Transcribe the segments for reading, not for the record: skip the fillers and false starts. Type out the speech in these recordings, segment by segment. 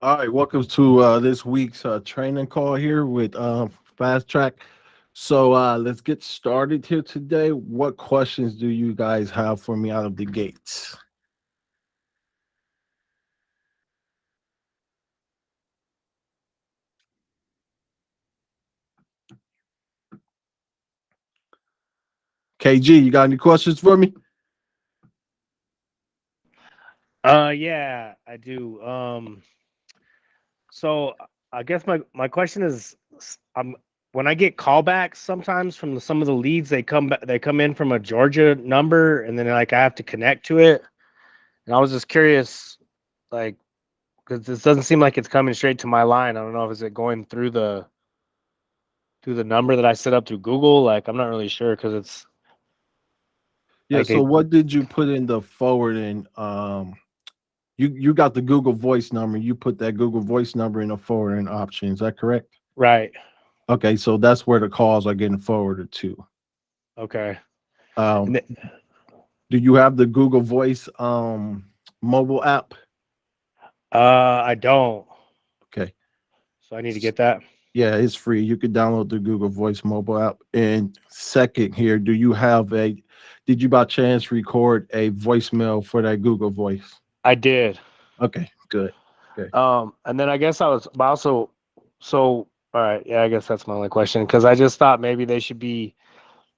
All right, welcome to this week's training call here with Fast Track. So let's get started here today. What questions do you guys have for me out of the gates? KG, you got any questions for me? Yeah, I do. So I guess my question is, when I get callbacks sometimes from some of the leads, they come in from a Georgia number, and then like I have to connect to it. And I was just curious, like, because this doesn't seem like it's coming straight to my line. I don't know if is it going through the number that I set up through Google. Like, I'm not really sure because it's Yeah, like so they what did you put in the forwarding? You got the Google Voice number. You put that Google Voice number in the forwarding option. Is that correct? right. Okay, so that's where the calls are getting forwarded to. Okay. Um, And th- do you have the Google Voice mobile app? I don't. Okay. So I need to get that. Yeah, it's free. You could download the Google Voice mobile app. And second here, did you by chance record a voicemail for that Google Voice? I did. Okay, good. Okay. And then I guess I was but also so all right, yeah, I guess that's my only question because I just thought maybe they should be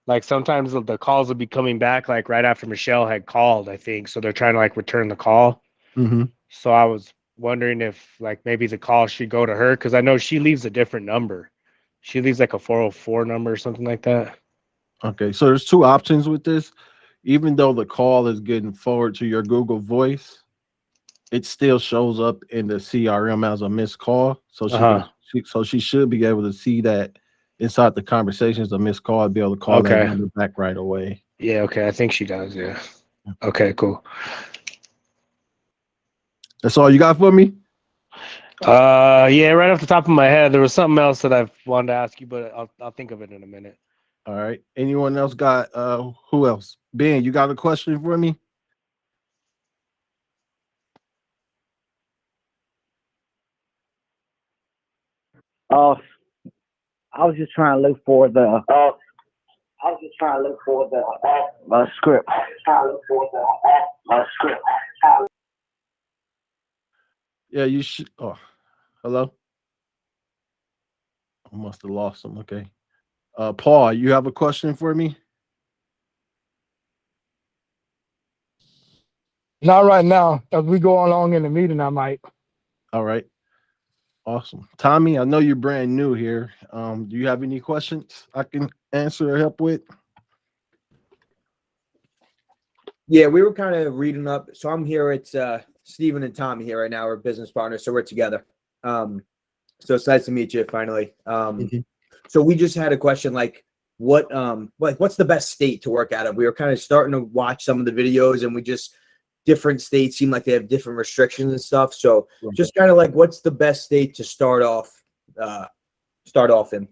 like sometimes the calls will be coming back like right after Michelle had called, I think. So they're trying to like return the call. Mm-hmm. So I was wondering if like maybe the call should go to her because I know she leaves a different number. She leaves like a 404 number or something like that. Okay, so there's two options with this. Even though the call is getting forward to your Google Voice, it still shows up in the CRM as a missed call. So Uh-huh. she should be able to see that inside the conversations a missed call and be able to call that Okay. number back right away. Yeah, okay. I think she does, yeah. Okay, cool. That's all you got for me? Yeah, right off the top of my head, there was something else that I wanted to ask you, but I'll think of it in a minute. All right. Anyone else got who else? Ben, you got a question for me? Uh, I was just trying to look for the. I was just trying to look for the script. Trying to look for the script. Yeah, you should. Oh, hello. I must have lost him. Okay. Paul, you have a question for me? Not right now. As we go along in the meeting, I might. All right. Awesome. Tommy, I know you're brand new here. Do you have any questions I can answer or help with? Yeah, we were kind of reading up. So I'm here. It's Stephen and Tommy here right now. We're business partners, so we're together. So it's nice to meet you finally. Mhm. So we just had a question like what's the best state to work out of? We were kind of starting to watch some of the videos and we just different states seem like they have different restrictions and stuff. So just kind of like what's the best state to start off in?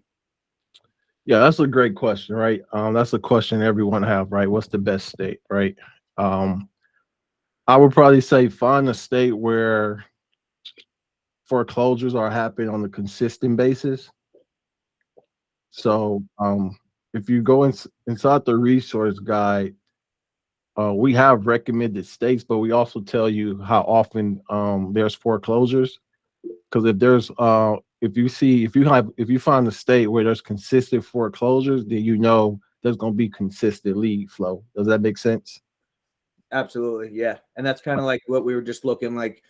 Yeah, that's a great question, right? That's a question everyone have, right? What's the best state, right? Um, I would probably say find a state where foreclosures are happening on a consistent basis. So, if you go inside the resource guide, we have recommended states, but we also tell you how often there's foreclosures. Because if you find a state where there's consistent foreclosures, then you know there's going to be consistent lead flow. Does that make sense? Absolutely, yeah. And that's kind of like what we were just looking like.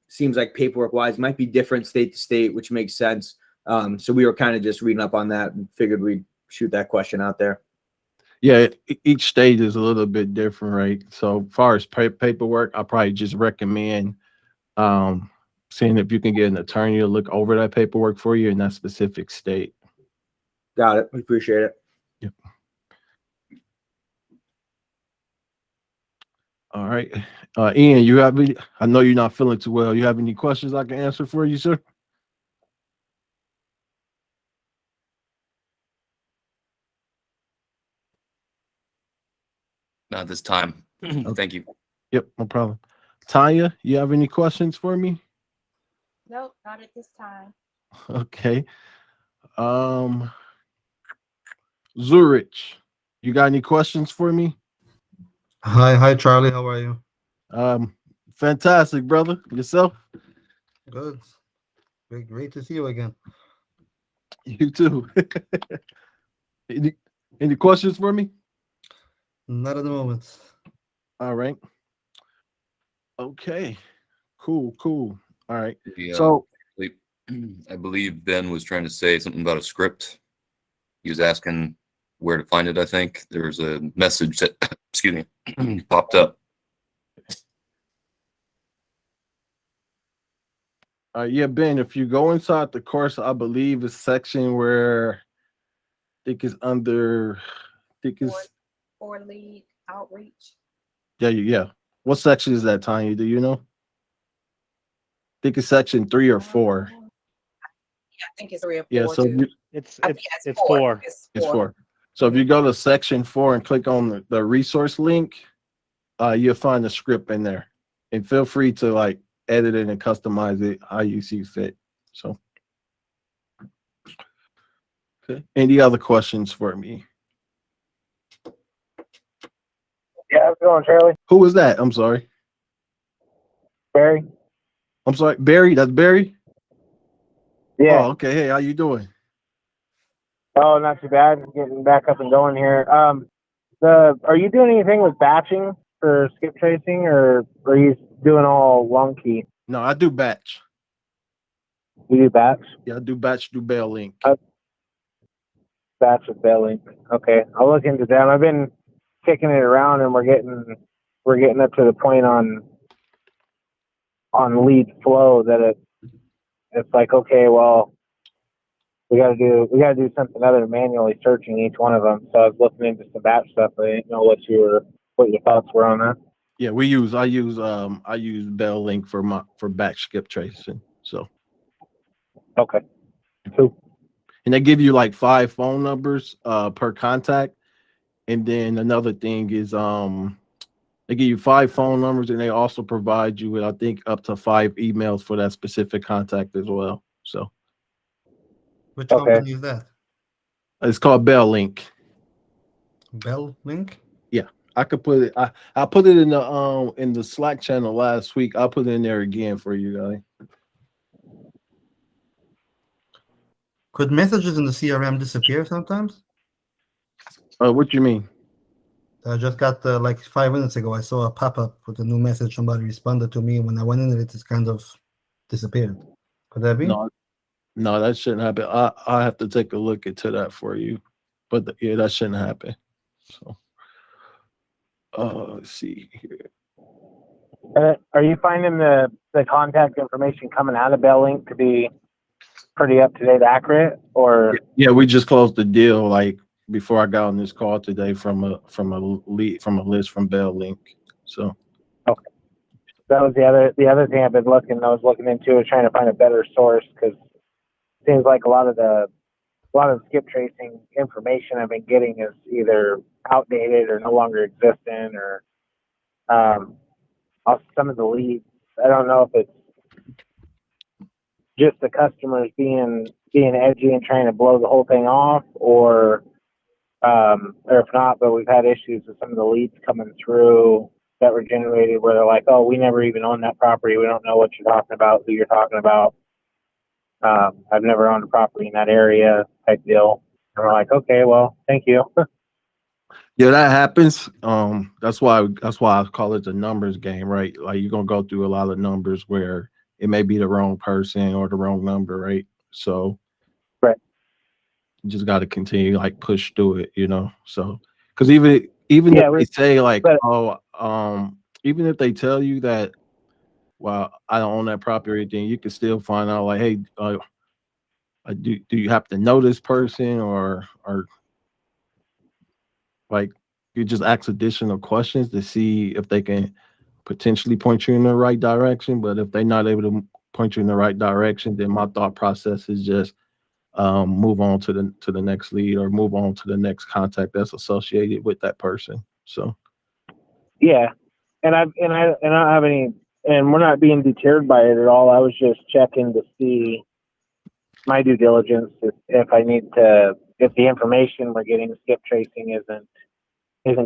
Seems like paperwork wise might be different state to state, which makes sense. So we were kind of just reading up on that and figured we'd shoot that question out there. Yeah, each state is a little bit different, right? So, as far as paperwork, I probably just recommend um, seeing if you can get an attorney to look over that paperwork for you in that specific state. Got it. We appreciate it. Yep. All right. Ian, I know you're not feeling too well. You have any questions I can answer for you, sir? Not this time. Thank you. Yep, no problem. Tanya, you have any questions for me? Nope, not at this time. Okay. Um, Zurich, you got any questions for me? Hi, Charlie. How are you? Fantastic, brother. Yourself? Good. Great to see you again. You too. any, any questions for me? Not at the moment. All right. Okay. Cool. Cool. All right. Yeah, So I believe Ben was trying to say something about a script. He was asking where to find it. I think there's a message that, excuse me, popped up. yeah, Ben, if you go inside the course, I believe it's section where I think it's under, I think it's, Or lead outreach. yeah. What section is that, Tanya? Do you know? I think it's section 3 or 4. Yeah, I think it's 3 or 4. Yeah, so too. It's I think it's 4. it's 4. So if you go to section 4 and click on the resource link, you'll find the script in there. And feel free to like edit it and customize it how you see fit. So, okay. Any other questions for me? Yeah, how's it going, Charlie? Who was that? I'm sorry. Barry? I'm sorry. Barry? That's Barry? Yeah. Oh, okay. Hey, how you doing? Oh, not too bad. Getting back up and going here. Are you doing anything with batching for skip tracing, or are you doing all wonky? No, I do batch. You do batch? Yeah, I do batch, do bail link. Batch with Bell-Link. Okay, I'll look into that. I've been kicking it around, and we're getting up to the point on lead flow that it's like, okay, well, we got to do something other than manually searching each one of them. So I was looking into some batch stuff. I didn't know what your thoughts were on that. Yeah, I use bail link for batch skip tracing. So Okay, cool. and they give you like 5 phone numbers per contact. And then another thing is they give you 5 phone numbers, and they also provide you with, I think, up to 5 emails for that specific contact as well. So Which company is that? it's called Bell Link. Bell-Link? Yeah, I could put it. I put it in the Slack channel last week. I'll put it in there again for you guys. Could messages in the CRM disappear sometimes? What you mean? I just got like 5 minutes ago. I saw a pop-up with a new message. Somebody responded to me. When I went in, it just kind of disappeared. Could that be? No, that shouldn't happen. I have to take a look into that for you, but yeah, that shouldn't happen. So, let's see here. Are you finding the contact information coming out of Bell Link to be pretty up to date, accurate, or? Yeah, we just closed the deal like before I got on this call today from a list from Bell Link. So okay, that was the other thing I was looking into, is trying to find a better source, because it seems like a lot of the skip tracing information I've been getting is either outdated or no longer existent, or also some of the leads. I don't know if it's just the customers being edgy and trying to blow the whole thing off, or if not, but we've had issues with some of the leads coming through that were generated where they're like, oh, we never even owned that property. We don't know what you're talking about, who you're talking about. I've never owned a property in that area type deal. And we're like, okay, well, thank you. yeah, that happens. That's why I call it the numbers game, right? Like you're gonna go through a lot of numbers where it may be the wrong person or the wrong number, right? So right. You just got to continue to like push through it, you know. So because even if they say like, even if they tell you that, well, I don't own that property or anything, you can still find out like, hey, do you have to know this person, or like you just ask additional questions to see if they can potentially point you in the right direction. But if they're not able to point you in the right direction, then my thought process is just move on to the next lead, or move on to the next contact that's associated with that person. So yeah, and I don't have any and we're not being deterred by it at all. I was just checking to see my due diligence if I need to, if the information we're getting skip tracing isn't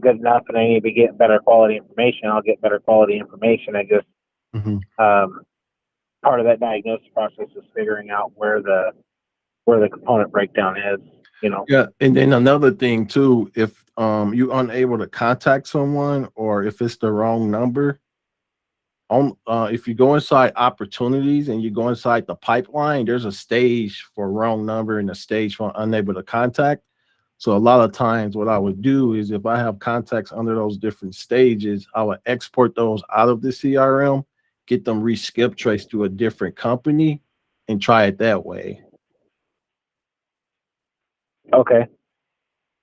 good enough, and I need to get better quality information. I'll get better quality information. I just part of that diagnosis process is figuring out where the component breakdown is. Yeah, and then another thing too, if you're unable to contact someone or if it's the wrong number, if you go inside opportunities and you go inside the pipeline, there's a stage for wrong number and a stage for unable to contact. So a lot of times what I would do is if I have contacts under those different stages, I would export those out of the CRM, get them re-skip traced to a different company and try it that way. Okay.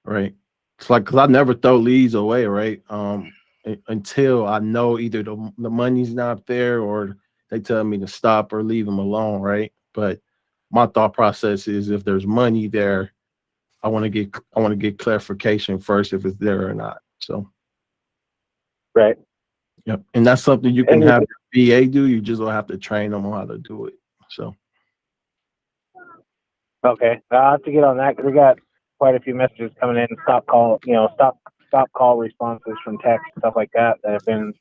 Right. It's like, cause I never throw leads away, right? Until I know either the money's not there or they tell me to stop or leave them alone, right? But my thought process is if there's money there, I want to get clarification first if it's there or not. So right. Yep. And that's something you can have your VA do. You just don't have to train them on how to do it. So okay. I'll have to get on that because we got quite a few messages coming in, stop call responses from text, stuff like that have been,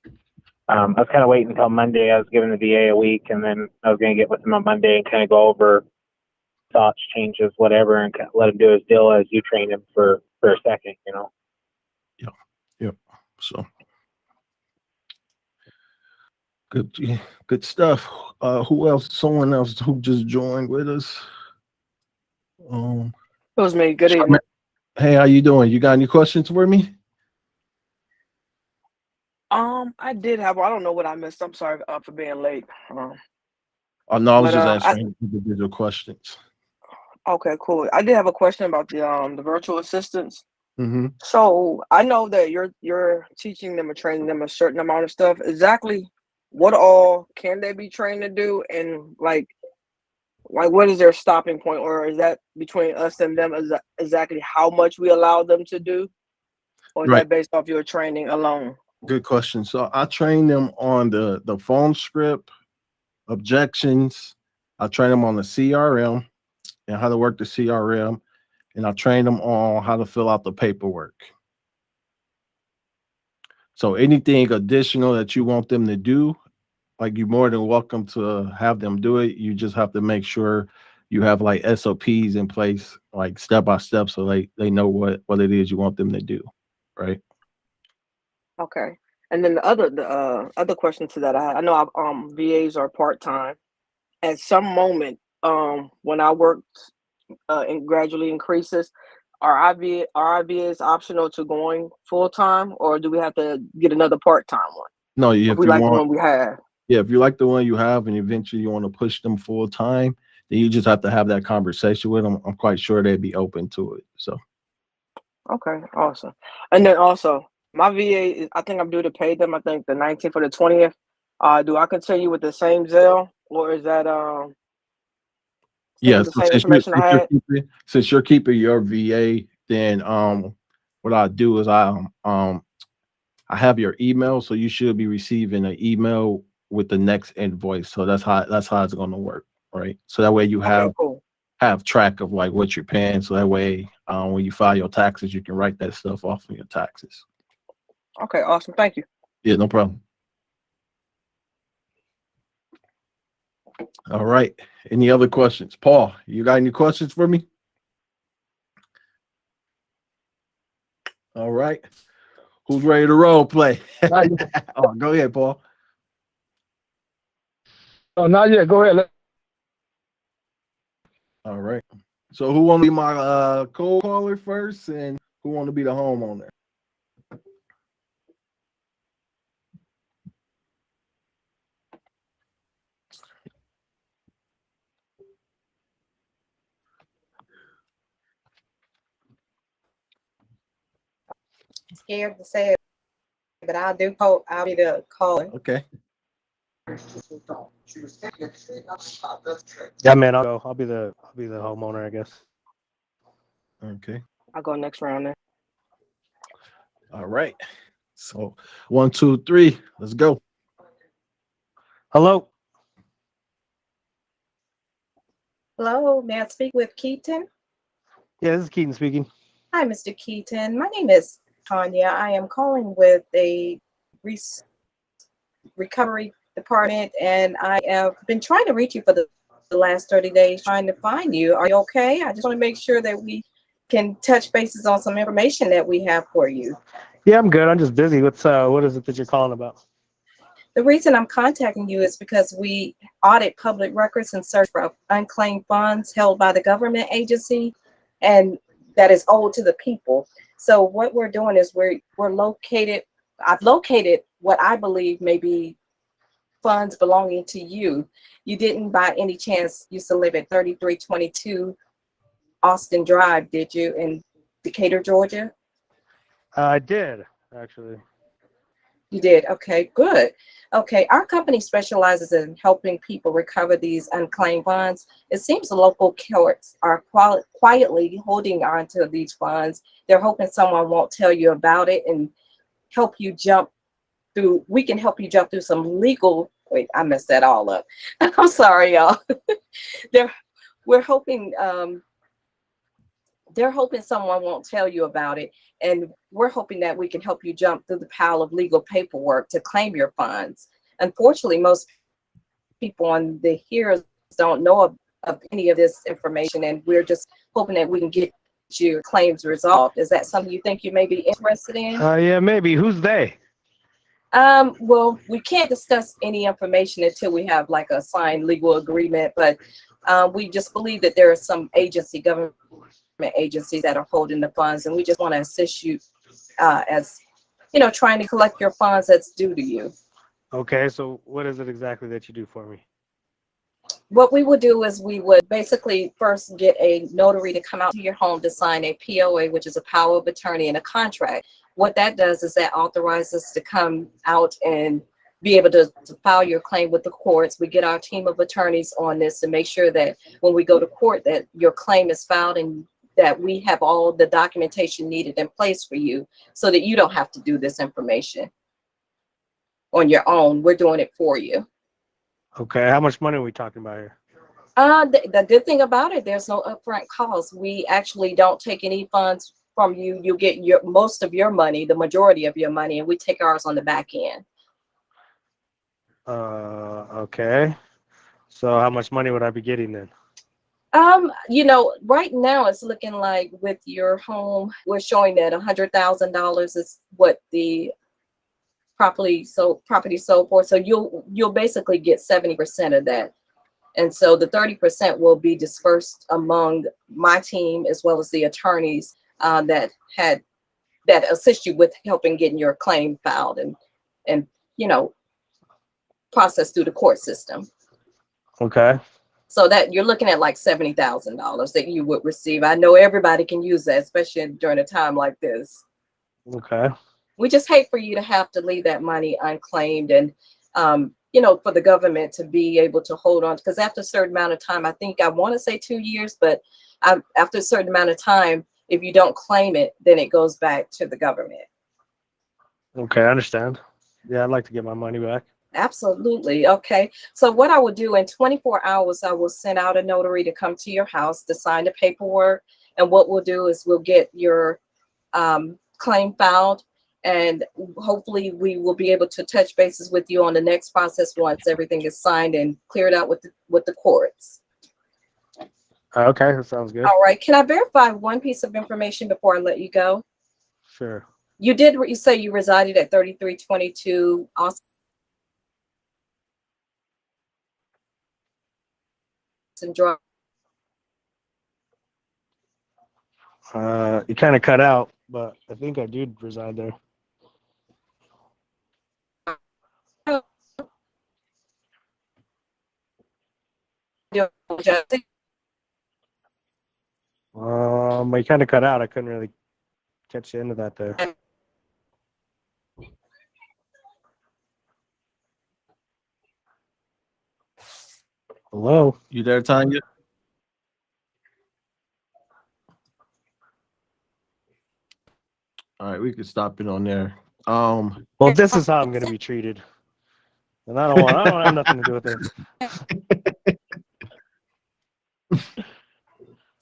I was kind of waiting until Monday. I was giving the VA a week, and then I was going to get with him on Monday and kind of go over thoughts, changes, whatever, and let him do his deal as you train him for a second, Yep. So good stuff. Who else? Someone else who just joined with us. It was me. Good evening. Hey, how you doing? You got any questions for me? I did have. I don't know what I missed. I'm sorry for being late. Oh no, I was just answering individual questions. Okay, cool. I did have a question about the virtual assistants. Mm-hmm. So I know that you're teaching them or training them a certain amount of stuff. Exactly what all can they be trained to do, and like what is their stopping point, or is that between us and them? Is that exactly how much we allow them to do, or is that based off your training alone? Good question. So I train them on the phone script, objections. I train them on the CRM and how to work the CRM, and I train them on how to fill out the paperwork. So anything additional that you want them to do, like you're more than welcome to have them do it. You just have to make sure you have like SOPs in place, like step by step, so they know what it is you want them to do, right? Okay. And then the other question to that, I know VAs are part-time. At some moment, when I worked and gradually increases, are IVAs optional to going full-time, or do we have to get another part-time one? No, if we like the one we have. Yeah, if you like the one you have and eventually you want to push them full time, then you just have to have that conversation with them. I'm quite sure they'd be open to it. So okay, awesome. And then also my VA, I think I'm due to pay them, I think the 19th or the 20th. Do I continue with the same Zelle, or is that yeah, the same information I had? Since you're keeping your VA, then what I do is I have your email, so you should be receiving an email with the next invoice. So that's how it's going to work, right? So that way you have track of like what you're paying. So that way when you file your taxes, you can write that stuff off of your taxes. Okay, awesome. Thank you. Yeah, no problem. All right. Any other questions? Paul, you got any questions for me? All right. Who's ready to role play? Oh, go ahead, Paul. Oh, not yet. Go ahead. All right. So who want to be my cold caller first, and who want to be the homeowner? Scared to say it, but I'll be the caller. Okay. Yeah, man, I'll be the homeowner, I guess. Okay. I'll go next round then. All right. So 1, 2, 3. Let's go. Hello. Hello, may I speak with 𝐀𝐿? Yeah, this is Keaton speaking. Hi, Mr. 𝐀𝐿. My name is Tanya. I am calling with a recovery department, and I have been trying to reach you for the last 30 days, trying to find you. Are you okay? I just want to make sure that we can touch bases on some information that we have for you. Yeah, I'm good. I'm just busy. What is it that you're calling about? The reason I'm contacting you is because we audit public records and search for unclaimed funds held by the government agency, and that is owed to the people. So what we're doing is I've located what I believe may be funds belonging to you. You didn't by any chance used to live at 3322 Austin Drive, did you, in Decatur, Georgia? I did, actually. You did. Okay, good. Okay, our company specializes in helping people recover these unclaimed funds. It seems the local courts are quietly holding on to these funds. They're hoping someone won't tell you about it and help you jump through. We can help you jump through some legal. Wait, I messed that all up. I'm sorry, y'all. We're hoping. They're hoping someone won't tell you about it, and we're hoping that we can help you jump through the pile of legal paperwork to claim your funds. Unfortunately, most people on the hearers don't know of any of this information, and we're just hoping that we can get your claims resolved. Is that something you think you may be interested in? Yeah, maybe. Who's they? Well, we can't discuss any information until we have like a signed legal agreement, but we just believe that there are some government agencies that are holding the funds, and we just want to assist you as trying to collect your funds that's due to you. Okay, so what is it exactly that you do for me? What we would do is we would basically first get a notary to come out to your home to sign a POA, which is a power of attorney, and a contract. What that does is that authorizes us to come out and be able to file your claim with the courts. We get our team of attorneys on this to make sure that when we go to court that your claim is filed and that we have all the documentation needed in place for you so that you don't have to do this information on your own. We're doing it for you. Okay, how much money are we talking about here? The good thing about it, there's no upfront cost. We actually don't take any funds from you. You get most of your money, the majority of your money, and we take ours on the back end. Okay. So how much money would I be getting then? Right now it's looking like with your home, we're showing that $100,000 is what the property sold for. So you'll basically get 70% of that. And so the 30% will be dispersed among my team as well as the attorneys that assist you with helping getting your claim filed and processed through the court system. Okay. So that you're looking at like $70,000 that you would receive. I know everybody can use that, especially during a time like this. Okay. We just hate for you to have to leave that money unclaimed and, for the government to be able to hold on, because after a certain amount of time, I want to say 2 years, but after a certain amount of time, if you don't claim it, then it goes back to the government. Okay, I understand. Yeah, I'd like to get my money back. Absolutely. Okay. So what I will do in 24 hours, I will send out a notary to come to your house to sign the paperwork. And what we'll do is we'll get your claim filed, and hopefully we will be able to touch bases with you on the next process once everything is signed and cleared out with the courts. Okay, that sounds good. All right. Can I verify one piece of information before I let you go? Sure. You say you resided at 3322 Austin Drive. You kind of cut out, but I think I did reside there. You kind of cut out. I couldn't really catch the end of that there. Hello? You there, Tanya? All right, we could stop it on there. Well, this is how I'm going to be treated. And I don't have nothing to do with it.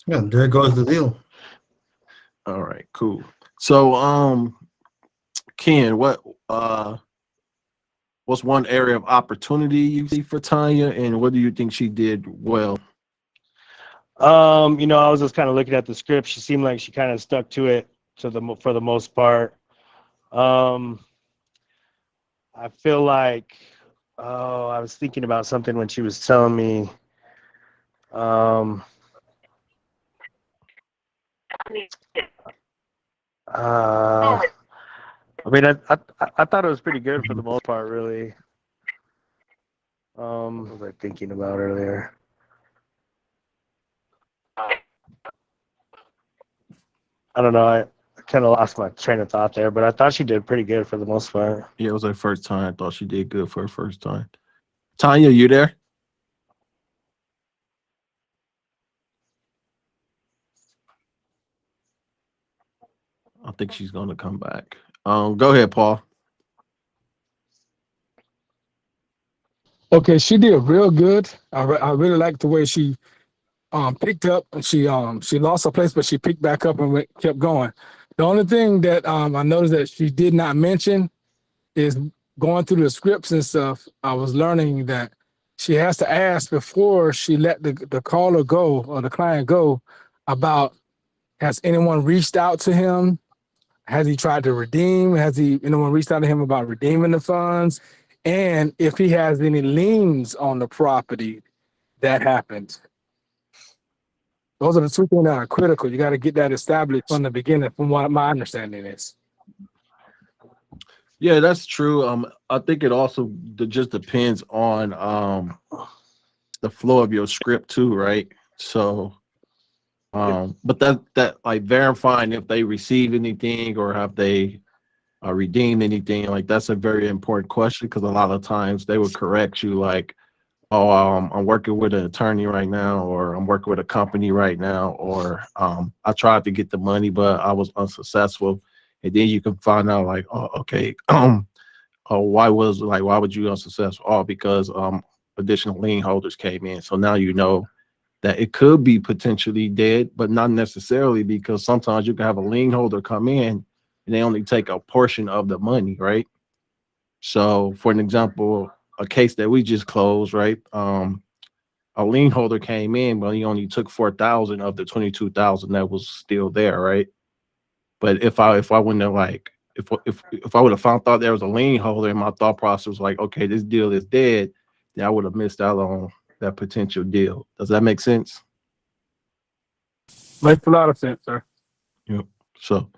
Yeah, there goes the deal. All right, cool. So, Ken, what's one area of opportunity you see for Tanya, and what do you think she did well? You know, I was just kind of looking at the script. She seemed like she kind of stuck to it for the most part. I feel like, I was thinking about something when she was telling me. I mean, I thought it was pretty good for the most part, really. What was I thinking about earlier? I don't know. I kind of lost my train of thought there, but I thought she did pretty good for the most part. Yeah, it was her first time. I thought she did good for her first time. Tanya, you there? I think she's going to come back. Go ahead, Paul. Okay, she did real good. I really liked the way she picked up, and she lost her place, but she picked back up and kept going. The only thing that I noticed that she did not mention is going through the scripts and stuff. I was learning that she has to ask before she let the caller go or the client go about, has anyone reached out to him? Has he tried to redeem? Has anyone reached out to him about redeeming the funds? And if he has any liens on the property that happened. Those are the two things that are critical. You got to get that established from the beginning, from what my understanding is. Yeah, that's true. I think it also just depends on the flow of your script too, right? So, but that like verifying if they received anything or have they redeemed anything, like that's a very important question, because a lot of times they would correct you like, oh, I'm working with an attorney right now, or I'm working with a company right now, or I tried to get the money but I was unsuccessful. And then you can find out like, oh, okay, why would you be unsuccessful? Oh, because additional lien holders came in. So now you know that it could be potentially dead, but not necessarily, because sometimes you can have a lien holder come in and they only take a portion of the money, right? So for an example, a case that we just closed, right? A lien holder came in, but he only took 4,000 of the 22,000 that was still there, right? But if I wouldn't have like, if I would have found out there was a lien holder, and my thought process was like, okay, this deal is dead, then I would have missed out on that potential deal. Does that make sense? Makes a lot of sense, sir. Yep. So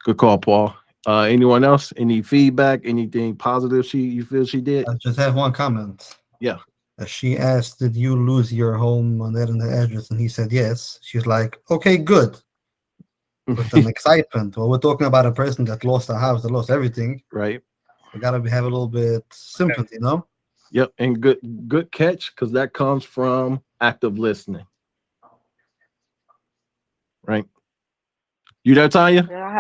good call, Paul. Anyone else? Any feedback? Anything positive you feel she did? I just have one comment. Yeah. She asked, did you lose your home on that and the address? And he said yes. She's like, okay, good. With an excitement. Well, we're talking about a person that lost a house, that lost everything. Right. We gotta have a little bit sympathy, you know? Yep. And good catch, because that comes from active listening. Right. You there, Tanya? Yeah, I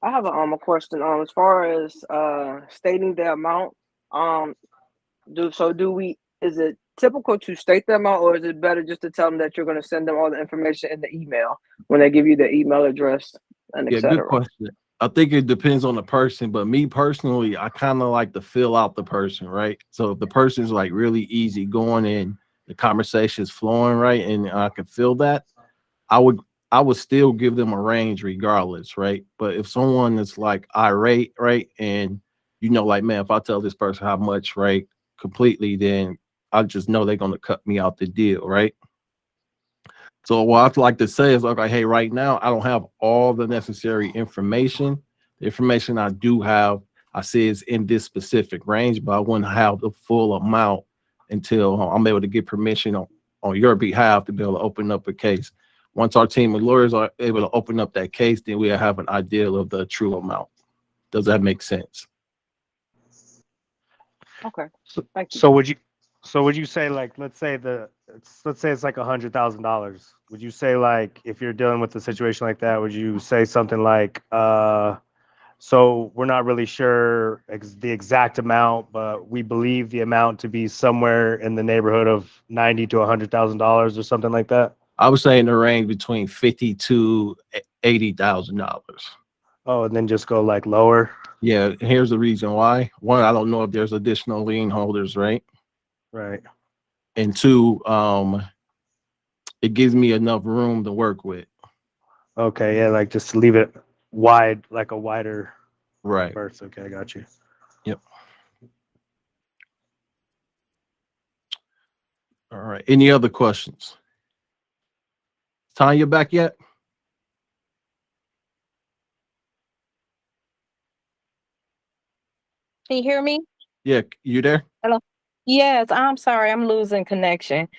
have a question. As far as stating the amount, is it typical to state the amount, or is it better just to tell them that you're going to send them all the information in the email when they give you the email address and Yeah, etc.? good question. I think it depends on the person, but me personally, I kind of like to fill out the person, right? So if the person's like really easy going and the conversation is flowing right, and I can feel that, I would still give them a range regardless, right? But if someone is like irate, right, and you know, like, man, if I tell this person how much, right, completely, then I just know they're gonna cut me out the deal, right? So what I'd like to say is, okay, hey, right now I don't have all the necessary information. The information I do have, I say, is in this specific range, but I wouldn't have the full amount until I'm able to get permission on your behalf to be able to open up a case. Once our team of lawyers are able to open up that case, then we'll have an idea of the true amount. Does that make sense? Okay. Thank you. So would you say, like, let's say let's say it's like $100,000. Would you say, like, if you're dealing with a situation like that, would you say something like, so we're not really sure the exact amount, but we believe the amount to be somewhere in the neighborhood of $90,000 to $100,000 or something like that? I would say in the range between $50,000 to $80,000. Oh, and then just go like lower. Yeah, here's the reason why. One, I don't know if there's additional lien holders, right? Right. And two, it gives me enough room to work with. Okay, yeah, like just leave it wide, like a wider Right. berth. Okay, I got you. Yep. All right. Any other questions? Tanya back yet? Can you hear me? Yeah, you there? Hello. Yes, I'm sorry, I'm losing connection.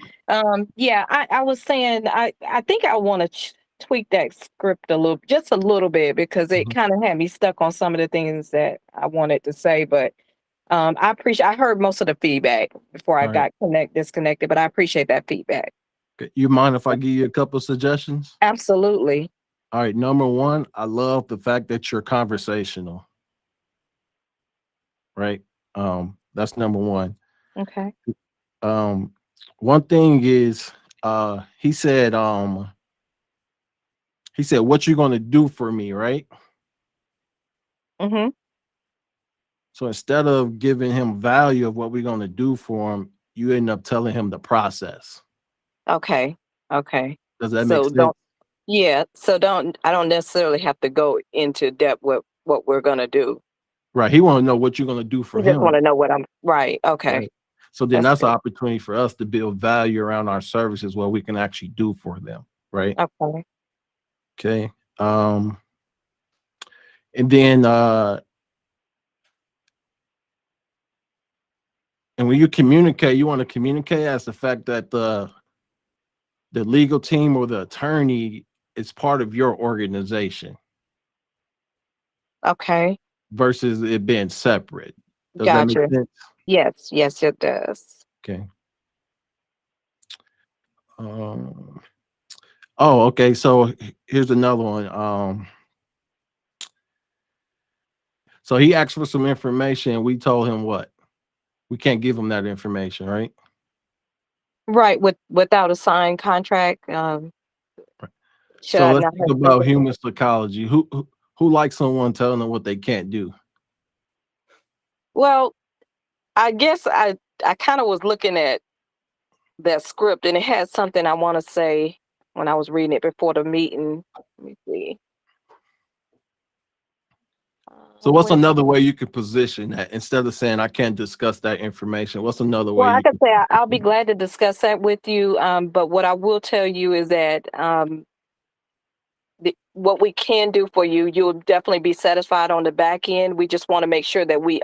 Yeah, I was saying I think I want to tweak that script just a little bit because it kind of had me stuck on some of the things that I wanted to say. But I heard most of the feedback before I got disconnected, but I appreciate that feedback. Okay. You mind if I give you a couple of suggestions? Absolutely. All right. Number one, I love the fact that you're conversational. Right. That's number one. Okay. One thing is, he said, what you gonna do for me, right? Mm-hmm. So instead of giving him value of what we're gonna do for him, you end up telling him the process. Okay. Okay. Does that make sense? So I don't necessarily have to go into depth with what we're gonna do. Right. He want to know what you're gonna do for I him. just want to know what I'm right. Okay. Right. So then That's that's an opportunity for us to build value around our services, what we can actually do for them. Right. Okay. Okay. And then and when you communicate, you want to communicate as the fact that the legal team or the attorney is part of your organization. Okay. Versus it being separate. Does Gotcha. that make sense? Yes, it does. Okay. Okay. So here's another one. So he asked for some information. We told him what? We can't give him that information, right? Right, without a signed contract. So let's think about human psychology. Who likes someone telling them what they can't do? Well, I guess I kind of was looking at that script and it had something I want to say when I was reading it before the meeting. Let me see. So what's another way you could position that instead of saying I can't discuss that information? What's another way? Well, I could say I'll be glad to discuss that with you. But what I will tell you is that what we can do for you, you'll definitely be satisfied on the back end. We just want to make sure that we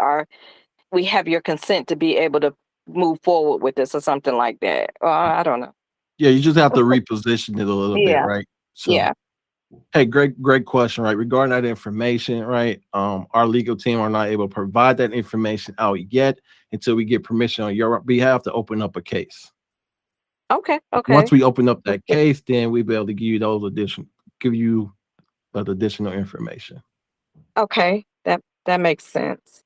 have your consent to be able to move forward with this or something like that. I don't know. Yeah, you just have to reposition it a little bit, right? So, yeah. Hey, great question, right? Regarding that information, right? Our legal team are not able to provide that information out yet until we get permission on your behalf to open up a case. Okay. Once we open up that case, then we'll be able to give you that additional information. Okay, that makes sense.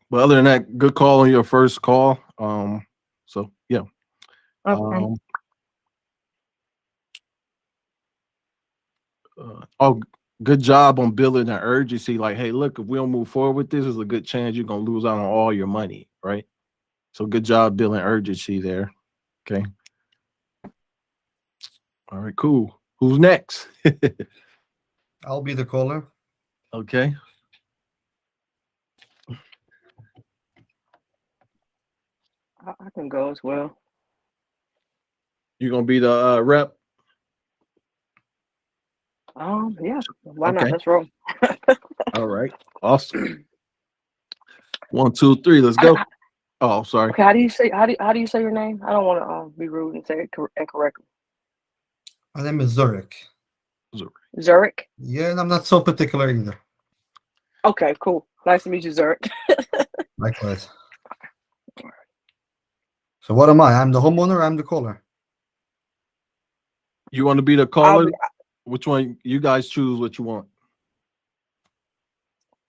But other than that, good call on your first call. So yeah. Okay. Good job on building an urgency. Like, hey, look, if we don't move forward with this, there's a good chance you're gonna lose out on all your money, right? So good job building urgency there. Okay. All right, cool. Who's next? I'll be the caller. Okay. I can go as well. You're gonna be the rep? Yeah. Why not? Okay. Let's roll. All right. Awesome. 1, 2, 3. Let's go. Oh, sorry. Okay. How do you say your name? I don't want to be rude and say it incorrectly. My name is Zurich. Zurich? Yeah, and I'm not so particular either. Okay, cool. Nice to meet you, Zurich. Likewise. So what am I? I'm the homeowner. Or I'm the caller. You want to be the I'll caller? be, Which one? You guys choose what you want.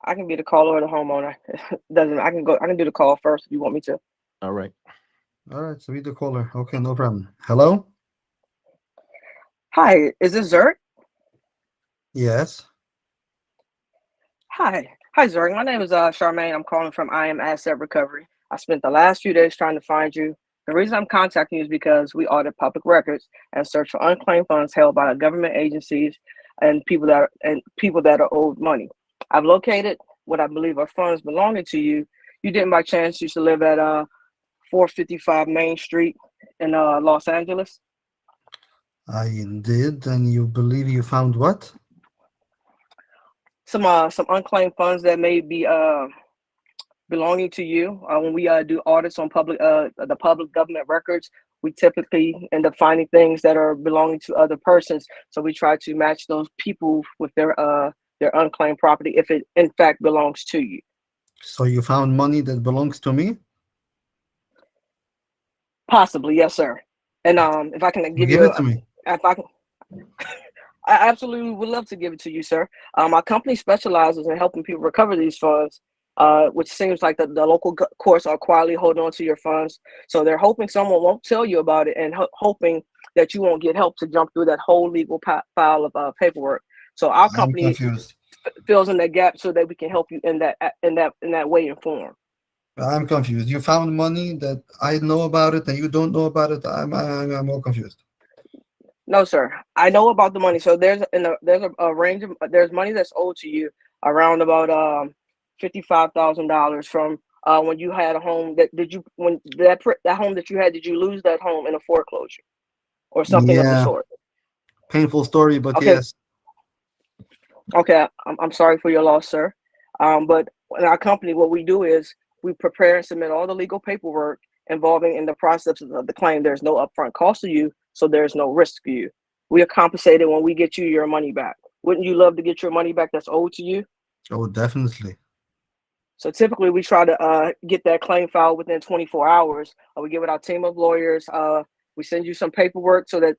I can be the caller or the homeowner. Doesn't I can go. I can do the call first if you want me to. All right. All right. So be the caller. Okay, no problem. Hello. Hi, is this Zerk? Yes. Hi, Zerk. My name is Charmaine. I'm calling from I Am Asset Recovery. I spent the last few days trying to find you. The reason I'm contacting you is because we audit public records and search for unclaimed funds held by government agencies and people that are owed money. I've located what I believe are funds belonging to you. You didn't by chance used to live at 455 Main Street in Los Angeles? I did. And you believe you found what? Some unclaimed funds that may be belonging to you. When we do audits on the public government records, we typically end up finding things that are belonging to other persons. So we try to match those people with their unclaimed property if it in fact belongs to you. So you found money that belongs to me? Possibly, yes, sir. And if I can give Give you, it to me. if I can, I absolutely would love to give it to you, sir. Our company specializes in helping people recover these funds, which seems like the local courts are quietly holding on to your funds. So they're hoping someone won't tell you about it and hoping that you won't get help to jump through that whole legal file of paperwork. So our company confused. fills in that gap so that we can help you in that way and form. I'm confused. You found money that I know about it and you don't know about it. I'm all confused. No, sir. I know about the money. So there's a range of there's money that's owed to you around about $55,000 from when you had a home. That home that you had, did you lose that home in a foreclosure or something of the Yeah. sort? Painful story, but Okay. yes. Okay, I'm sorry for your loss, sir. But in our company, what we do is we prepare and submit all the legal paperwork involving in the process of the claim. There's no upfront cost to you, so there's no risk for you. We are compensated when we get you your money back. Wouldn't you love to get your money back that's owed to you? Oh, definitely. So typically we try to get that claim filed within 24 hours. We give it our team of lawyers. We send you some paperwork so that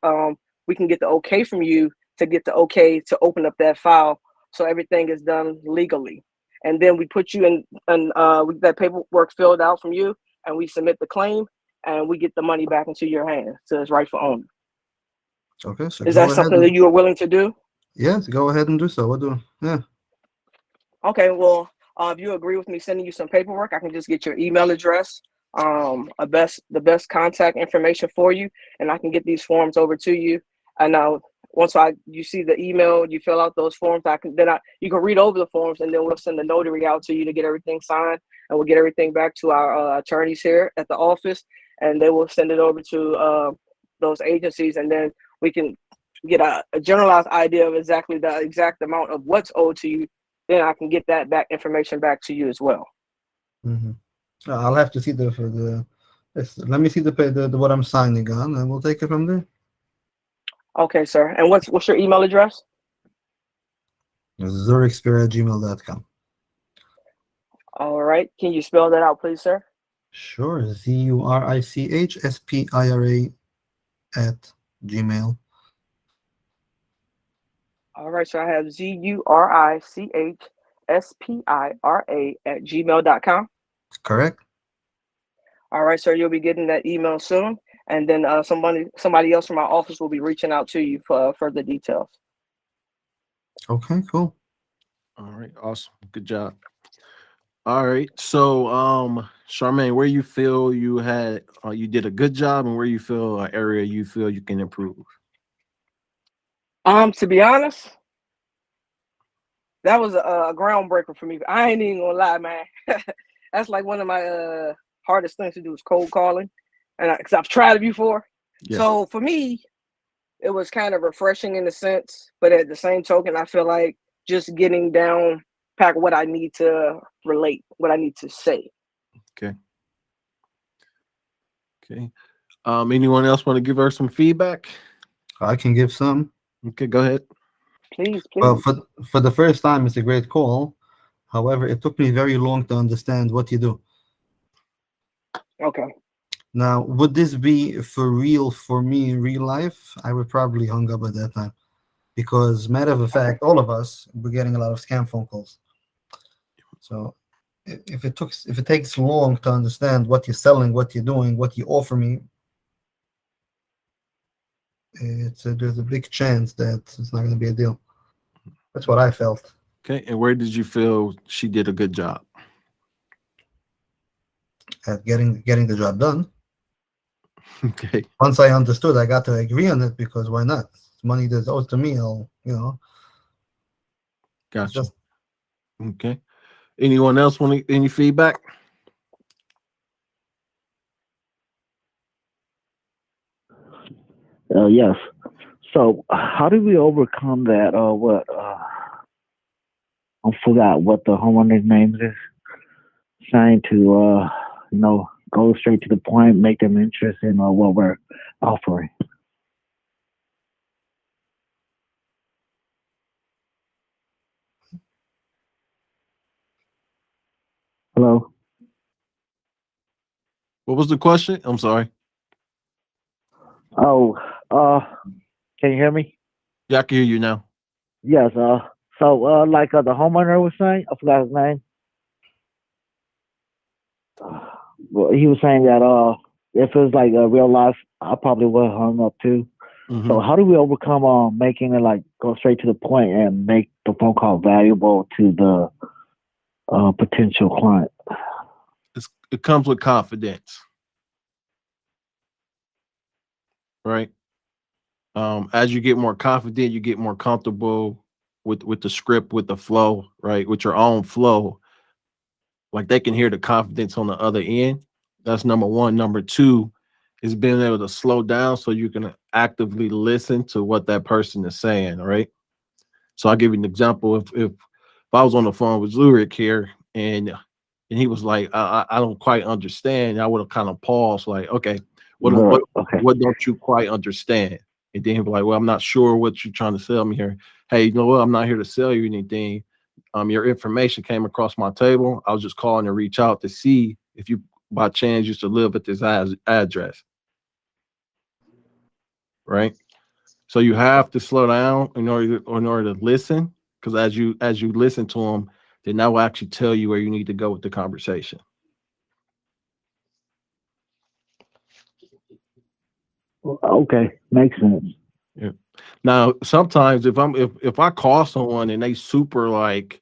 we can get the okay from you to get the okay to open up that file, so everything is done legally. And then we put you in, we get that paperwork filled out from you, and we submit the claim, and we get the money back into your hands to its rightful owner. Okay, so Is that something that you are willing to do? Yes, go ahead and do so. Yeah. Okay, well, if you agree with me sending you some paperwork, I can just get your email address, the best contact information for you, and I can get these forms over to you. And once you see the email, you fill out those forms, you can read over the forms, and then we'll send the notary out to you to get everything signed, and we'll get everything back to our attorneys here at the office, and they will send it over to those agencies, and then we can get a generalized idea of exactly the exact amount of what's owed to you. Then I can get that information back to you as well. Mm-hmm. I'll have to see let me see the what I'm signing on, and we'll take it from there. Okay, sir. And what's your email address? ZurichSpira@gmail.com. All right. Can you spell that out, please, sir? Sure. ZurichSpira@gmail. All right, so I have ZurichSpira@gmail.com. Correct. All right, sir. You'll be getting that email soon, and then somebody else from our office will be reaching out to you for further details. Okay, cool. All right, awesome. Good job. All right. So Charmaine, where you feel you did a good job, and where you feel an area you feel you can improve? To be honest, that was a groundbreaker for me. I ain't even gonna lie, man. That's like one of my hardest things to do is cold calling, and because I've tried it before. Yeah. So for me, it was kind of refreshing in a sense, but at the same token, I feel like just getting down pack what I need to relate, what I need to say. Okay. Anyone else want to give her some feedback? I can give some. Okay, go ahead. Please. Well, for the first time, it's a great call. However, it took me very long to understand what you do. Okay. Now, would this be for real for me in real life? I would probably hung up at that time, because matter of fact, all of us were getting a lot of scam phone calls. So if it takes long to understand what you're selling, what you're doing, what you offer me, there's a big chance that it's not going to be a deal. That's what I felt. Okay. And where did you feel she did a good job? At getting the job done. Okay. Once I understood, I got to agree on it, because why not? It's money that's owed to me. Gotcha. Just- Okay. Anyone else want any feedback? Yes. So how do we overcome that? I forgot what the homeowner's name is. Trying to, go straight to the point, make them interested in what we're offering. Hello? What was the question? I'm sorry. Oh, can you hear me? Yeah, I can hear you now. Yes. So like the homeowner was saying, I forgot his name. Well, he was saying that if it was like a real life, I probably would have hung up too. Mhm. So how do we overcome making it like go straight to the point and make the phone call valuable to the potential client? It comes with confidence, right? As you get more confident, you get more comfortable with the script, with the flow, right? With your own flow. Like they can hear the confidence on the other end. That's number one. Number two is being able to slow down so you can actively listen to what that person is saying, right? So I'll give you an example. If I was on the phone with Zurich here and he was like, I don't quite understand, I would have kind of paused, like, okay, what don't you quite understand? And then he'd be like, well, I'm not sure what you're trying to sell me here. Hey, you know what? I'm not here to sell you anything. Your information came across my table. I was just calling to reach out to see if you by chance used to live at this address. Right? So you have to slow down in order to listen, because as you listen to them, then that will actually tell you where you need to go with the conversation. Okay, makes sense. Yeah. Now, sometimes if I call someone and they super like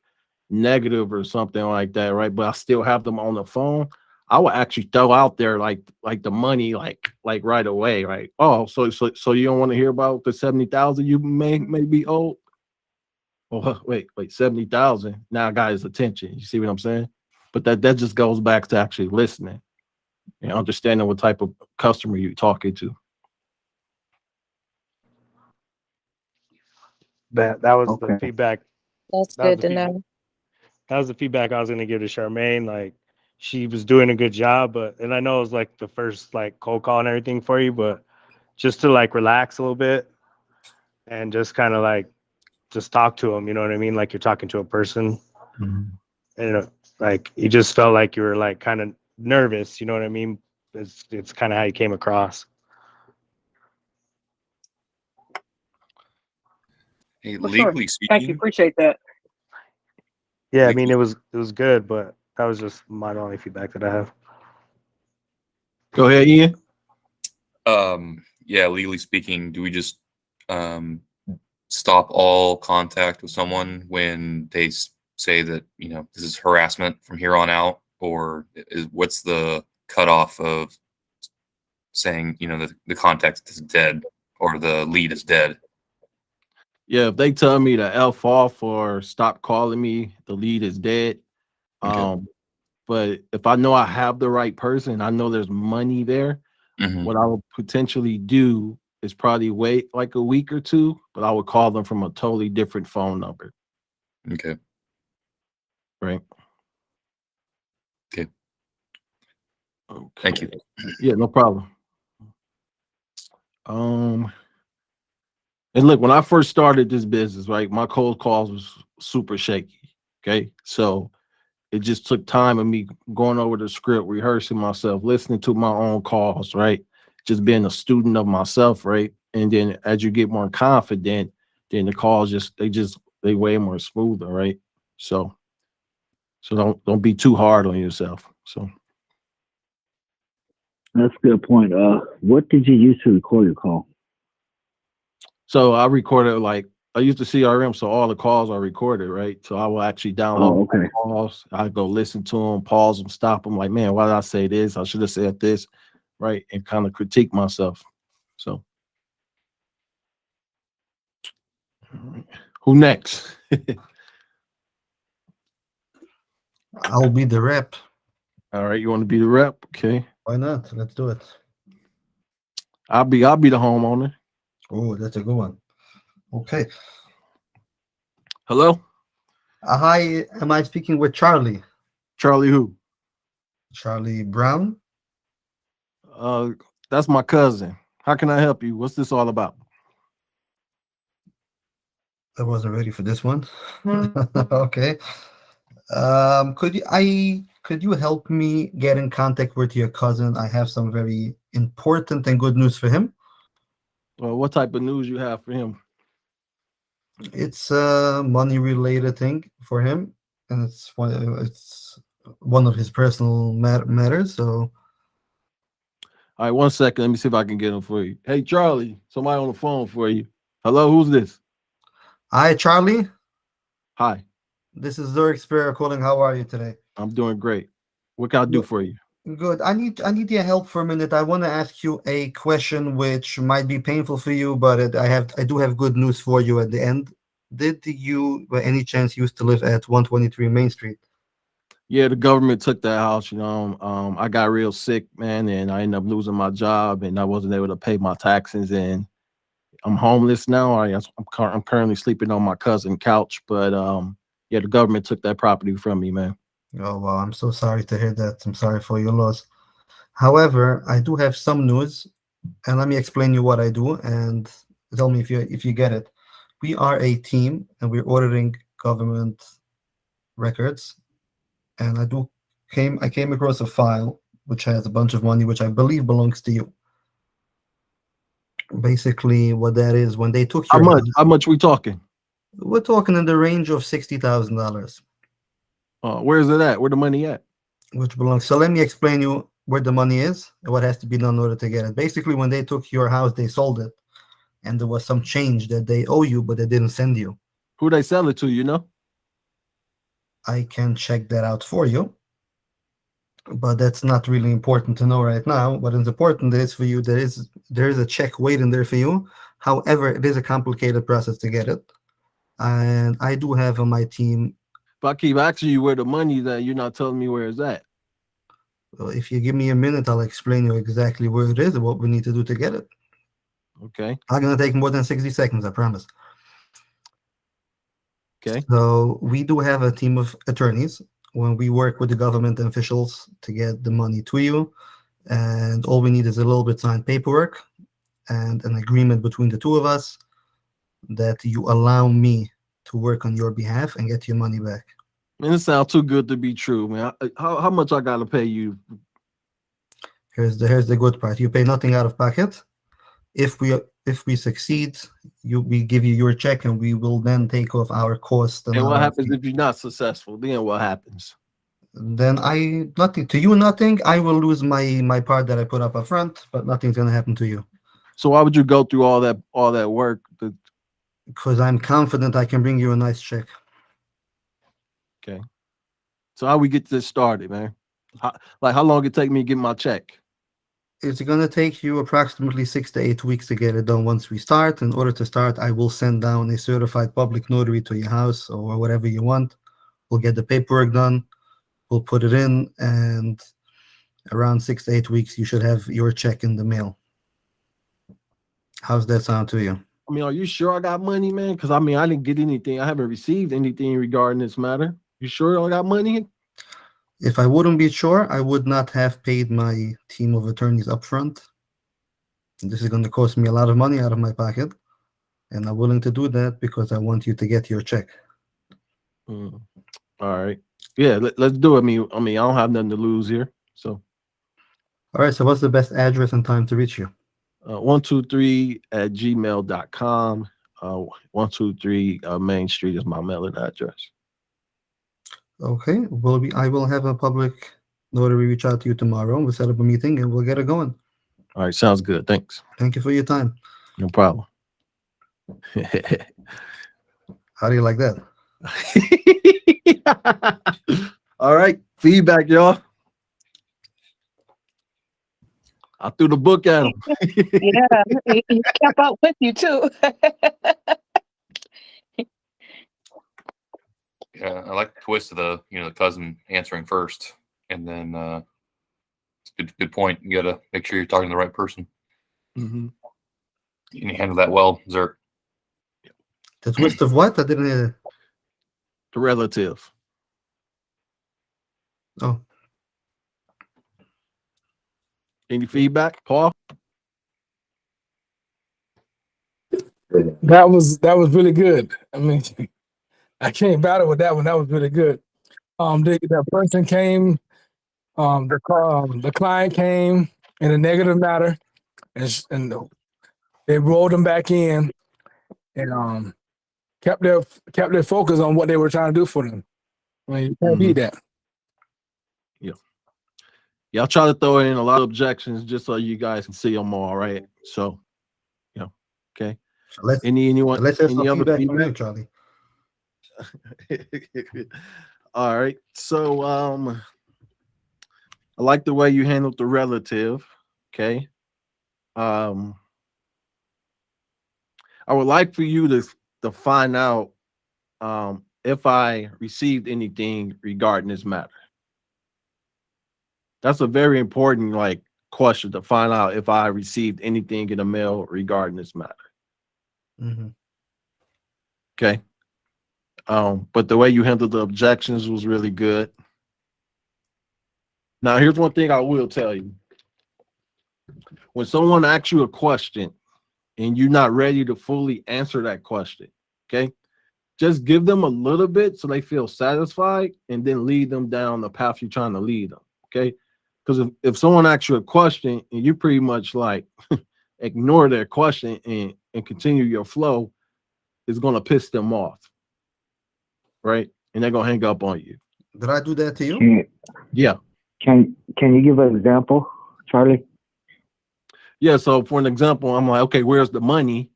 negative or something like that, right? But I still have them on the phone, I will actually throw out there like the money like right away, right? Oh, so you don't want to hear about the 70,000 you may be owed? Oh, wait, 70,000. Now I got his attention. You see what I'm saying? But that just goes back to actually listening and understanding what type of customer you're talking to. That was the feedback. That's That was good the to know. That was the feedback I was gonna give to Charmaine. Like she was doing a good job, and I know it was like the first like cold call and everything for you, but just to like relax a little bit and just kind of like just talk to them, you know what I mean? Like you're talking to a person. Mm-hmm. And like you just felt like you were like kind of nervous, you know what I mean? It's kind of how you came across. Hey, For sure. legally Thank you. speaking, Appreciate that. Yeah, I mean it was good, but that was just my only feedback that I have. Go ahead, Ian. yeah, legally speaking, do we just stop all contact with someone when they say that, you know, this is harassment from here on out, or what's the cutoff of saying, you know, the contact is dead or the lead is dead? Yeah, if they tell me to F off or stop calling me, the lead is dead. Okay. But if I know I have the right person, I know there's money there, Mhm. what I will potentially do is probably wait like a week or two, but I would call them from a totally different phone number. Okay. Right. Okay. Okay. Thank you. Yeah, no problem. And look, when I first started this business, right, my cold calls was super shaky. Okay. So it just took time of me going over the script, rehearsing myself, listening to my own calls, right? Just being a student of myself, right? And then as you get more confident, then the calls they way more smoother, right? So don't be too hard on yourself. So That's a good point. What did you use to record your call? So I recorded, like, I used to CRM, so all the calls are recorded, right? So I will actually download okay. calls. I go listen to them, pause them, stop them. Like, man, why did I say this? I should have said this, right? And kind of critique myself. So, all right. Who next? I'll be the rep. All right, you want to be the rep? Okay, Why not? Let's do it. I'll be the homeowner. Oh, that's a good one. Okay. Hello, Hi, am I speaking with Charlie? Charlie. Who? Charlie Brown? That's my cousin. How can I help you? What's this all about? I wasn't ready for this one. Okay. Could you help me get in contact with your cousin? I have some very important and good news for him. Well, what type of news you have for him? It's a money related thing for him, and it's one of his personal matters. So, All right, 1 second. Let me see if I can get him for you. Hey, Charlie, somebody on the phone for you. Hello, who's this? hi, Charlie. Hi, This is 𝐸 calling. How are you today? I'm doing great. What can I do for you? Good. I need your help for a minute. I want to ask you a question which might be painful for you, but I do have good news for you at the end. Did you, by any chance, used to live at 123 Main Street? Yeah, the government took that house. I got real sick, man, and I ended up losing my job, and I wasn't able to pay my taxes, and I'm homeless now. I'm currently sleeping on my cousin's couch, but yeah, the government took that property from me, man. Oh, wow. I'm so sorry to hear that. I'm sorry for your loss. However, I do have some news, and let me explain you what I do, and tell me if you get it. We are a team, and we're auditing government records, and I came across a file which has a bunch of money which I believe belongs to you. Basically, what that is, when they took your house, How much we talking? we're talking in the range of $60,000, Where is it at? Where the money at? which belongs. So let me explain you where the money is and what has to be done in order to get it. Basically, when they took your house, they sold it, and there was some change that they owe you, but they didn't send you. Who they sell it to, you know? I can check that out for you, but that's not really important to know right now. What is important is for you, there is a check waiting there for you. However, it is a complicated process to get it, and I do have on my team. If I keep asking you where the money's at, you're not telling me where it's at. Well, if you give me a minute, I'll explain you exactly where it is and what we need to do to get it. Okay. Not gonna take more than 60 seconds, I promise. Okay. So we do have a team of attorneys when we work with the government officials to get the money to you, and all we need is a little bit signed paperwork and an agreement between the two of us that you allow me to work on your behalf and get your money back. Man, it sounds too good to be true, man. How much I gotta pay you? Here's the good part. You pay nothing out of pocket. If we succeed, we give you your check, and we will then take off our cost. And what happens if you're not successful? Then what happens? Then nothing to you. Nothing. I will lose my part that I put up front, but nothing's gonna happen to you. So why would you go through all that work? Because I'm confident I can bring you a nice check. Okay. So how we get this started, man? How long it take me to get my check? It's gonna take you approximately 6 to 8 weeks to get it done. Once we start, in order to start, I will send down a certified public notary to your house or whatever you want. We'll get the paperwork done. We'll put it in, and around 6 to 8 weeks, you should have your check in the mail. How's that sound to you? I mean, are you sure I got money, man? Because I mean, I didn't get anything. I haven't received anything regarding this matter. You sure I got money? If I wouldn't be sure, I would not have paid my team of attorneys up front. This is going to cost me a lot of money out of my pocket, and I'm willing to do that because I want you to get your check. All right. Yeah, let's do it. I mean, I don't have nothing to lose here. So All right. So what's the best address and time to reach you? 123@gmail.com. 123 Main Street is my mailing address. Okay. I will have a public notary reach out to you tomorrow. We'll set up a meeting and we'll get it going. All right, sounds good. Thanks. Thank you for your time. No problem. How do you like that? All right, feedback, y'all. I threw the book at him. Yeah, he kept up with you too. Yeah, I like the twist of the the cousin answering first, and then it's good point. You got to make sure you're talking to the right person. Mm-hmm. And you handle that well, Zerk. The twist of what? I didn't hear. The relative. Oh, Any feedback, Paul? That was really good. I mean, I can't battle with that one. That was really good. The person came, the client came in a negative matter, and they rolled them back in, and kept their focus on what they were trying to do for them. I mean, you can't beat that. Yeah. Y'all try to throw in a lot of objections just so you guys can see them all, right? So, okay. Anyone? let's have Any some other feedback from you, feedback? Charlie. All right. So I like the way you handled the relative. Okay. I would like for you to find out if I received anything regarding this matter. That's a very important question to find out if I received anything in the mail regarding this matter. Mm-hmm. Okay. But the way you handled the objections was really good. Now, here's one thing I will tell you. When someone asks you a question and you're not ready to fully answer that question, okay, just give them a little bit so they feel satisfied and then lead them down the path you're trying to lead them, okay? Because if someone asks you a question and you pretty much ignore their question and continue your flow, it's going to piss them off, right? And they're going to hang up on you. Did I do that to you? Yeah. Can you give an example, Charlie? Yeah, so for an example, I'm like, okay, where's the money?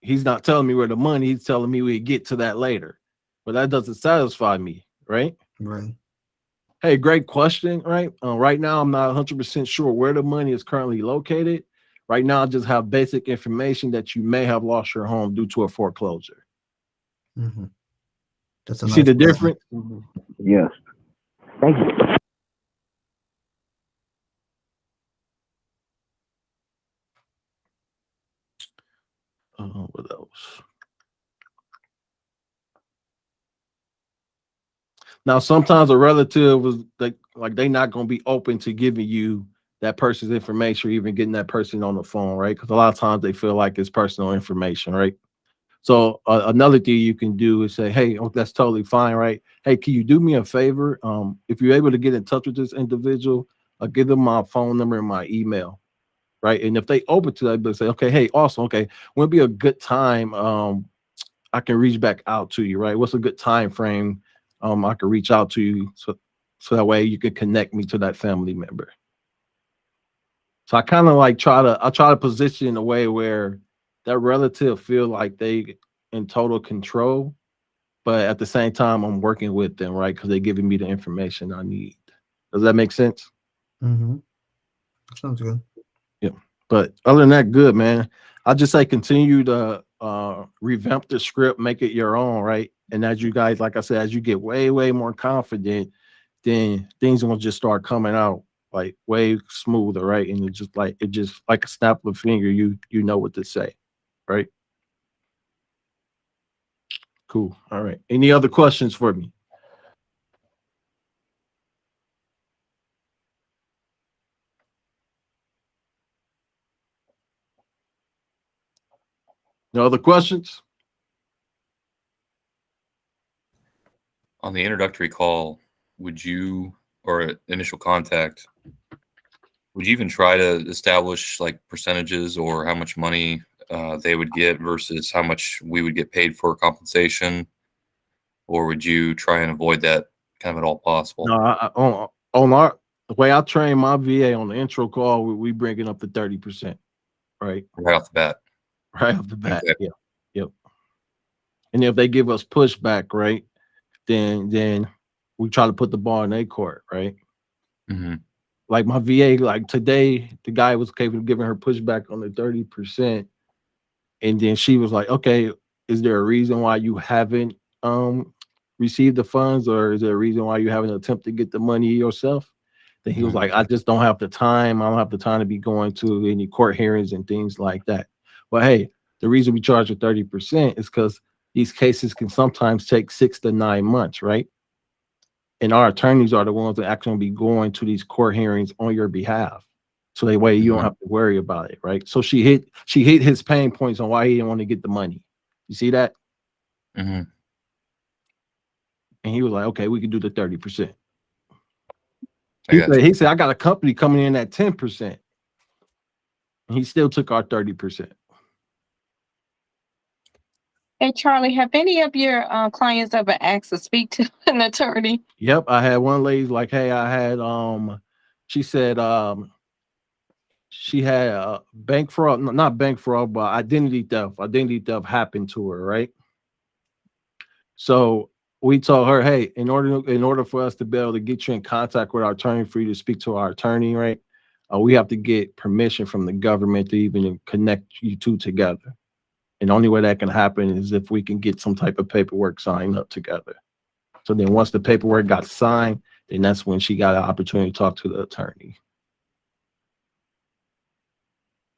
He's not telling me where the money, he's telling me we get to that later. But that doesn't satisfy me, right? Right. Hey, great question, right? Right now, I'm not 100% sure where the money is currently located. Right now, I just have basic information that you may have lost your home due to a foreclosure. Mm-hmm. That's a You nice see the question. difference? Yes. Thank you. What else? Now, sometimes a relative is they're not going to be open to giving you that person's information or even getting that person on the phone, right? Because a lot of times they feel like it's personal information, right? So another thing you can do is say, hey, that's totally fine, right? Hey, can you do me a favor? If you're able to get in touch with this individual, I'll give them my phone number and my email, right? And if they open to that, they'll say, okay, hey, awesome, okay, when be a good time I can reach back out to you, right? What's a good time frame I can reach out to you so that way you can connect me to that family member. So I kind of try to position in a way where that relative feel like they in total control, but at the same time I'm working with them, right? Because they're giving me the information I need. Does that make sense? Mm-hmm. Sounds good. Yeah. But other than that, good, man. I just say continue to revamp the script, make it your own, right? And as you guys, like I said, as you get way more confident, then things will just start coming out way smoother, right? And it just like a snap of a finger, you know what to say, right? Cool. All right. Any other questions for me? No other questions? On the introductory call, would you, or initial contact, would you even try to establish like percentages or how much money they would get versus how much we would get paid for compensation? Or would you try and avoid that kind of at all possible? No, on the way I train my VA on the intro call, we bring it up to 30%, right? Right off the bat. Right off the bat. Okay. Yeah. Yep. And if they give us pushback, right, then we try to put the ball in their court, right? Mm-hmm. Like my VA, like today, the guy was capable of giving her pushback on the 30%. And then she was like, okay, is there a reason why you haven't received the funds, or is there a reason why you haven't attempted to get the money yourself? Then he was like, I just don't have the time. I don't have the time to be going to any court hearings and things like that. Well, hey, the reason we charge a 30% is because these cases can sometimes take 6 to 9 months, right? And our attorneys are the ones that actually be going to these court hearings on your behalf. So that way you don't have to worry about it, right? So she hit his pain points on why he didn't want to get the money. You see that? Mm-hmm. And he was like, okay, we can do the 30%. He He said, I got a company coming in at 10%. And he still took our 30%. Hey, Charlie, have any of your clients ever asked to speak to an attorney? Yep. I had one lady like, hey, I had she said she had bank fraud, not bank fraud, but identity theft. Identity theft happened to her, right? So we told her, hey, in order for us to be able to get you in contact with our attorney, for you to speak to our attorney, right? We have to get permission from the government to even connect you two together. And the only way that can happen is if we can get some type of paperwork signed up together. So then once the paperwork got signed, then that's when she got an opportunity to talk to the attorney.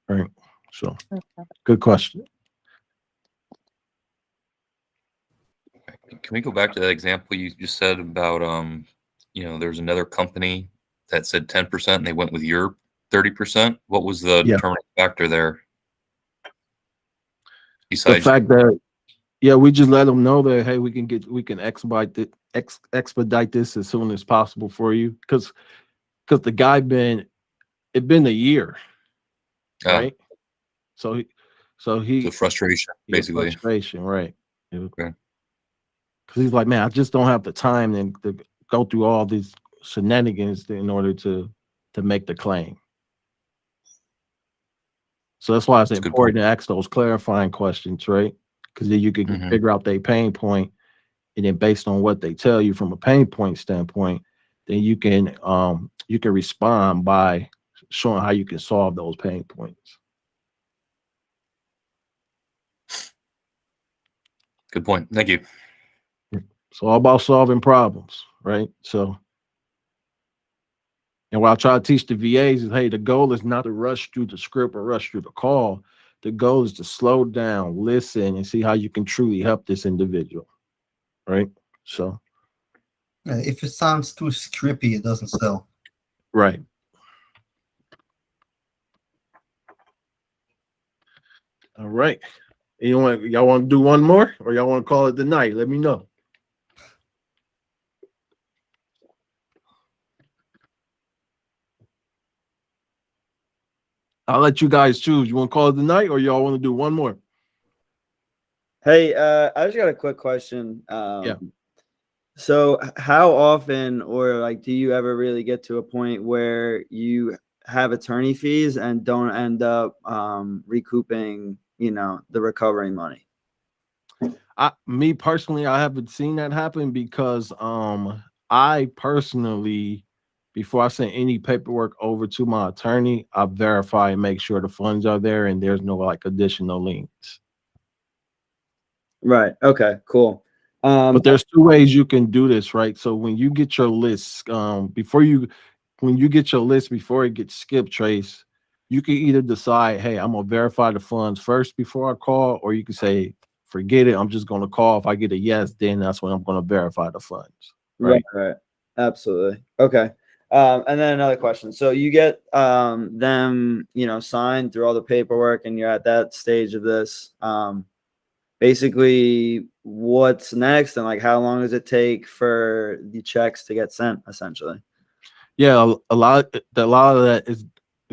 Right. So good question. Can we go back to that example you just said about there's another company that said 10% and they went with your 30%? What was the determining factor there? Besides the fact that we just let them know that, hey, we can expedite this as soon as possible for you, because the guy been a year, right? So the frustration, basically. Frustration, right? Okay. Because he's like, man, I just don't have the time to go through all these shenanigans in order to make the claim. So that's why it's important to ask those clarifying questions, right? Because then you can figure out their pain point, and then based on what they tell you from a pain point standpoint, then you can respond by showing how you can solve those pain points. Good point. Thank you. It's all about solving problems, right? So, and what I try to teach the VAs is, hey, the goal is not to rush through the script or rush through the call. The goal is to slow down, listen, and see how you can truly help this individual, right? So, if it sounds too scripty, it doesn't sell. Right. All right. Y'all want to do one more, or y'all want to call it the night? Let me know. I'll let you guys choose. You want to call it the night, or y'all want to do one more? Hey, I just got a quick question. So how often, or like, do you ever really get to a point where you have attorney fees and don't end up recouping, the recovery money? Me personally, I haven't seen that happen, because I personally, before I send any paperwork over to my attorney, I verify and make sure the funds are there and there's no additional links. Right. Okay, cool. But there's two ways you can do this, right? So when you get your list, before it gets skip traced, you can either decide, hey, I'm gonna verify the funds first before I call, or you can say, forget it, I'm just gonna call. If I get a yes, then that's when I'm gonna verify the funds. Right. Absolutely. Okay. And then another question. So you get them, signed through all the paperwork, and you're at that stage of this. basically what's next and like how long does it take for the checks to get sent essentially? Yeah, a lot of that is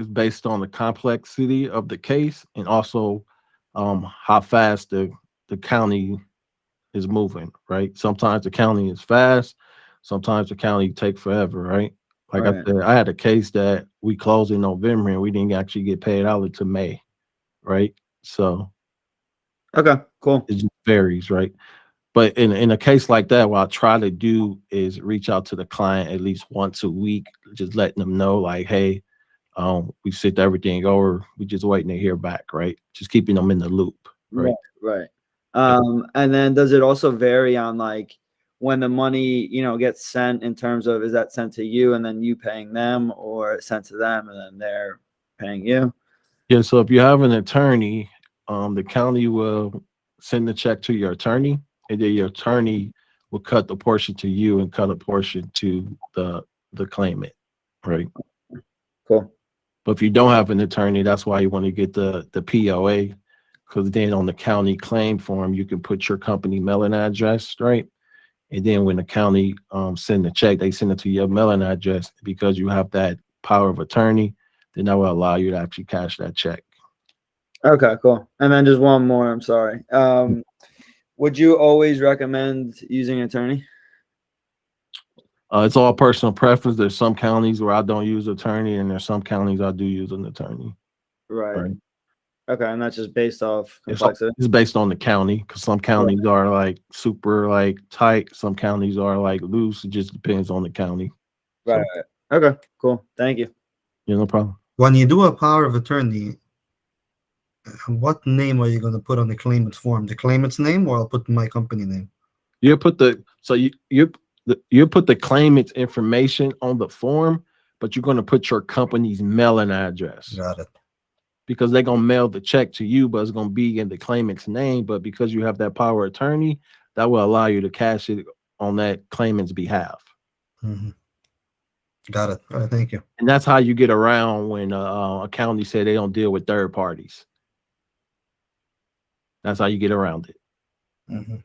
based on the complexity of the case and also how fast the county is moving, right? Sometimes the county is fast, sometimes the county take forever, right? Like I said, I had a case that we closed in November and we didn't actually get paid out until May, right? So okay, cool. it just varies, right? But in a case like that, what I try to do is reach out to the client at least once a week, just letting them know, like, hey, we sent everything over. We just waiting to hear back, right? Just keeping them in the loop, right? Right. And then does it also vary on like when the money, you know, gets sent in terms of is that sent to you and then you paying them or sent to them and then they're paying you? Yeah. So if you have an attorney, the county will send the check to your attorney, and then your attorney will cut the portion to you and cut a portion to the claimant, right? Cool. But if you don't have an attorney, that's why you want to get the POA, because then on the county claim form, you can put your company mailing address, right? And then when the county send the check, they send it to your mailing address. Because you have that power of attorney, then that will allow you to actually cash that check. Okay, cool. And then just one more, I'm sorry. Would you always recommend using an attorney? It's all personal preference. There's some counties where I don't use attorney, and there's some counties I do use an attorney. Right. Okay, and that's just based off It's complexity. based on the county, because some counties are like super like tight, some counties are like loose. It just depends on the county. Right. Okay, cool. Thank you. Yeah, no problem. When you do a power of attorney, what name are you going to put on the claimant form? The claimant's name, or I'll put my company name? You put you put the claimant's information on the form, but you're going to put your company's mailing address. Got it. Because they're going to mail the check to you, but it's going to be in the claimant's name. But because you have that power of attorney, that will allow you to cash it on that claimant's behalf. Mm-hmm. Got it. All right, thank you. And that's how you get around when a county say they don't deal with third parties. That's how you get around it. Mm-hmm.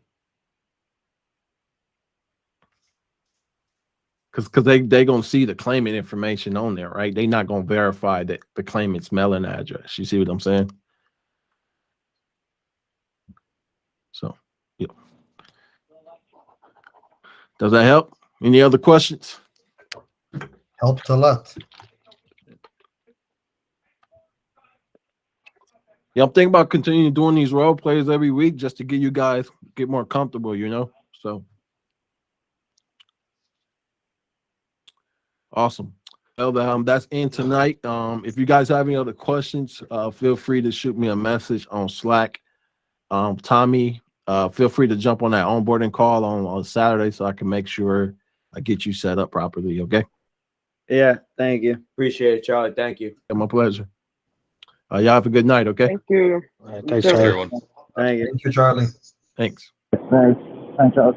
Because they gonna see the claimant information on there, right? They're not gonna verify that the claimant's mailing address. You see what I'm saying? So, yeah. Does that help? Any other questions? Helped a lot. Yeah, I'm thinking about continuing doing these role plays every week just to get you guys get more comfortable, you know? So awesome. Well, that's in tonight. If you guys have any other questions, feel free to shoot me a message on Slack. Tommy, feel free to jump on that onboarding call on Saturday so I can make sure I get you set up properly, okay? Yeah, thank you. Appreciate it, Charlie. Thank you. Yeah, my pleasure. Y'all have a good night, okay? Thank you. All right, Thanks, thanks, Charlie. everyone. Thank you. Thank you, Charlie. Thanks. Thanks, Charles.